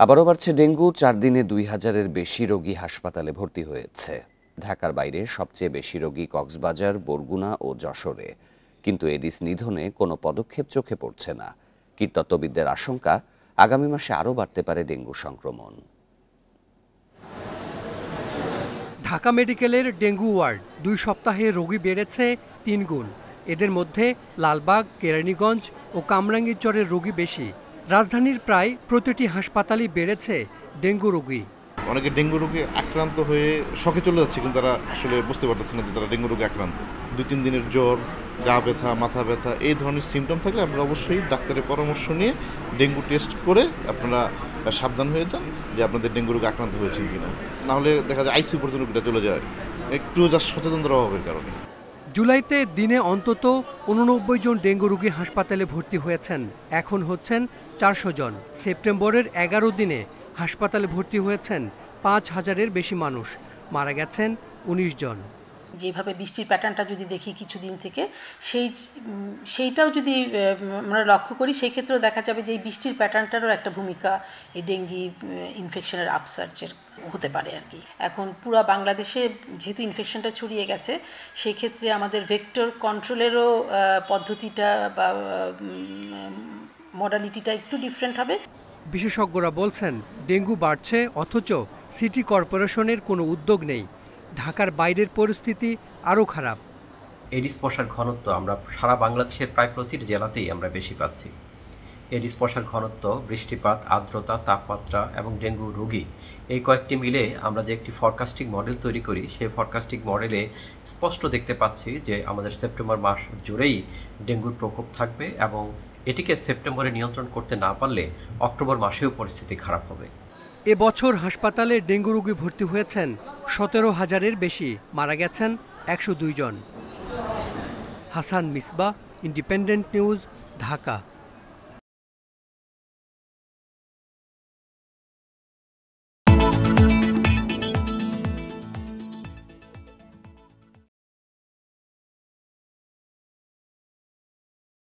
আবারও বাড়ছে ডেঙ্গু। 4 দিনে 2000-এর বেশি রোগী হাসপাতালে ভর্তি হয়েছে। ঢাকার বাইরে সবচেয়ে বেশি রোগী কক্সবাজার, বরগুনা ও যশোরে। কিন্তু এডিস নিধনে কোনো পদক্ষেপ চোখে পড়ছে না। কীটতত্ত্ববিদদের আশঙ্কা, আগামী মাসে আরও বাড়তে পারে ডেঙ্গু সংক্রমণ। ঢাকা মেডিকেলের ডেঙ্গু ওয়ার্ড 2 সপ্তাহে রোগী বেড়েছে 3 গুণ। এদের মধ্যে লালবাগ, কেরানীগঞ্জ ও কামরাঙ্গীরচরের রোগী বেশি। রাজধানীর প্রায় প্রতিটি হাসপাতালেই বেড়েছে ডেঙ্গু রোগী। অনেকে ডেঙ্গু রোগে আক্রান্ত হয়ে শকে চলে যাচ্ছে, কিন্তু তারা আসলে বুঝতে পারতেছে না যে তারা ডেঙ্গু রোগে আক্রান্ত। 2-3 দিনের জ্বর, গা ব্যথা, মাথা ব্যথা এই ধরনের সিমটম থাকলে আপনারা অবশ্যই ডাক্তারের পরামর্শ নিয়ে ডেঙ্গু টেস্ট করে আপনারা সাবধান হয়ে যান যে আপনাদের ডেঙ্গু রোগে আক্রান্ত হয়েছেন কিনা। নাহলে দেখা যায় আইসিইউ পর্যন্ত চলে যায়, একটু জাস্ট সচেতনতার অভাবের কারণে। জুলাইতে দিনে অন্তত 89 জন ডেঙ্গু রোগী হাসপাতালে ভর্তি হয়েছেন। এখন হচ্ছেন 400 জন। সেপ্টেম্বরের 11 দিনে হাসপাতালে ভর্তি হয়েছেন 5000-এর বেশি মানুষ। মারা গেছেন 19 জন। যেভাবে বৃষ্টির প্যাটার্নটা যদি দেখি কিছুদিন থেকে, সেইটাও যদি আমরা লক্ষ্য করি, সেই ক্ষেত্রেও দেখা যাবে যে এই বৃষ্টির প্যাটার্নটারও একটা ভূমিকা এই ডেঙ্গি ইনফেকশনের আপসার্চের হতে পারে আর কি। এখন পুরো বাংলাদেশে যেহেতু ইনফেকশনটা ছড়িয়ে গেছে, সেই ক্ষেত্রে আমাদের ভেক্টর কন্ট্রোলেরও পদ্ধতিটা বা মডালিটিটা একটু ডিফারেন্ট হবে। বিশেষজ্ঞরা বলছেন ডেঙ্গু বাড়ছে, অথচ সিটি কর্পোরেশনের কোনো উদ্যোগ নেই। ঢাকার বাইরের পরিস্থিতি আরও খারাপ। এডিস মশার ঘনত্ব আমরা সারা বাংলাদেশের প্রায় প্রতিটি জেলাতেই আমরা বেশি পাচ্ছি। এডিস মশার ঘনত্ব, বৃষ্টিপাত, আর্দ্রতা, তাপমাত্রা এবং ডেঙ্গু রোগী এই কয়েকটি মিলে আমরা যে একটি ফরকাস্টিং মডেল তৈরি করি, সেই ফরকাস্টিং মডেলে স্পষ্ট দেখতে পাচ্ছি যে আমাদের সেপ্টেম্বর মাস জুড়েই ডেঙ্গুর প্রকোপ থাকবে এবং এটিকে সেপ্টেম্বরে নিয়ন্ত্রণ করতে না পারলে অক্টোবর মাসেও পরিস্থিতি খারাপ হবে। এবছর হাসপাতালে ডেঙ্গু রোগী ভর্তি হয়েছেন 17,000-এর বেশি, মারা গেছেন 102 জন। Hasan Misbah, Independent News, Dhaka.